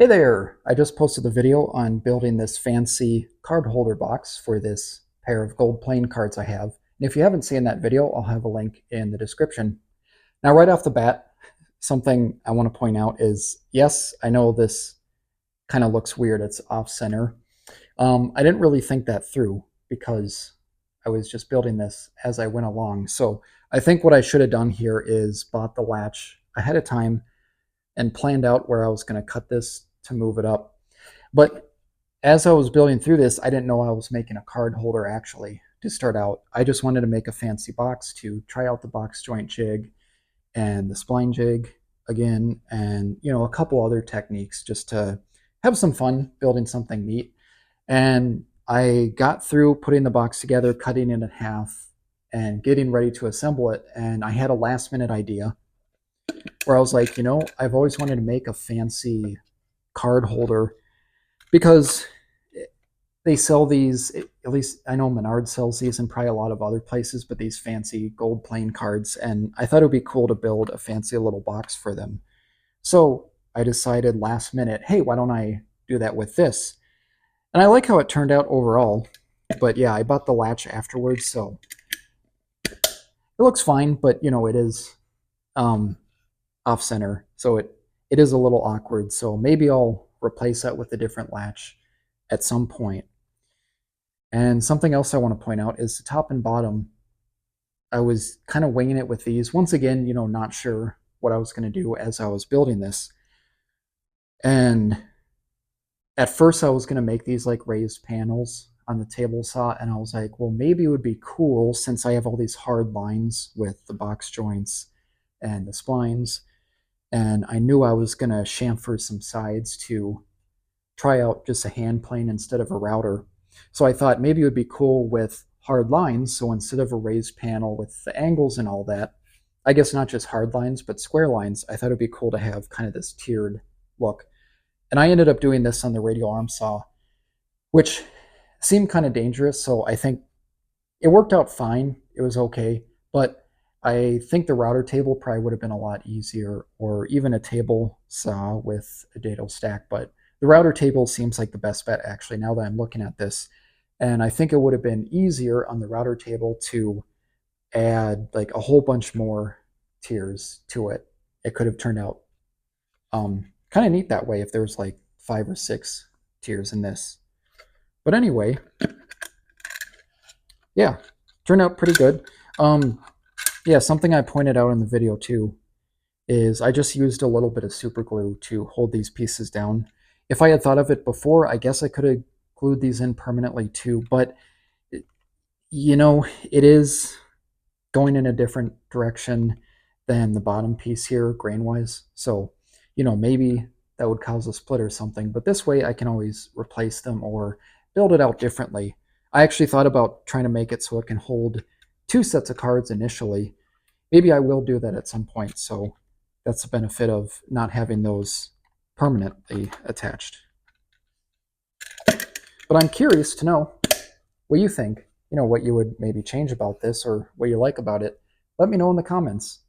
Hey there! I just posted a video on building this fancy card holder box for this pair of gold playing cards I have. And if you haven't seen that video, I'll have a link in the description. Now, right off the bat, something I want to point out is, yes, I know this kind of looks weird. It's off center. I didn't really think that through because I was just building this as I went along. So I think what I should have done here is bought the latch ahead of time and planned out where I was going to cut this to move it up. But as I was building through this, I didn't know I was making a card holder actually to start out. I just wanted to make a fancy box to try out the box joint jig and the spline jig again, and a couple other techniques just to have some fun building something neat. And I got through putting the box together, cutting it in half, and getting ready to assemble it. And I had a last minute idea where I was like, I've always wanted to make a fancy card holder because they sell these, at least I know Menards sells these and probably a lot of other places, but these fancy gold playing cards. And I thought it would be cool to build a fancy little box for them. So I decided last minute, hey, why don't I do that with this? And I like how it turned out overall. But yeah, I bought the latch afterwards, so it looks fine, but it is off center, so it is a little awkward. So maybe I'll replace that with a different latch at some point. And something else I want to point out is the top and bottom. I was kind of winging it with these. Once again, not sure what I was going to do as I was building this. And at first I was going to make these like raised panels on the table saw, and I was like, well, maybe it would be cool since I have all these hard lines with the box joints and the splines. And I knew I was going to chamfer some sides to try out just a hand plane instead of a router. So I thought maybe it would be cool with hard lines. So instead of a raised panel with the angles and all that, I guess not just hard lines, but square lines, I thought it'd be cool to have kind of this tiered look. And I ended up doing this on the radial arm saw, which seemed kind of dangerous. So I think it worked out fine. It was okay. But I think the router table probably would have been a lot easier, or even a table saw with a dado stack. But the router table seems like the best bet actually now that I'm looking at this. And I think it would have been easier on the router table to add like a whole bunch more tiers to it. It could have turned out kind of neat that way if there was like 5 or 6 tiers in this. But anyway, yeah, turned out pretty good. Yeah, something I pointed out in the video too is I just used a little bit of super glue to hold these pieces down. If I had thought of it before, I guess I could have glued these in permanently too, but it is going in a different direction than the bottom piece here grain-wise. So, maybe that would cause a split or something, but this way I can always replace them or build it out differently. I actually thought about trying to make it so it can hold 2 sets of cards initially. Maybe I will do that at some point, so that's the benefit of not having those permanently attached. But I'm curious to know what you think, what you would maybe change about this or what you like about it. Let me know in the comments.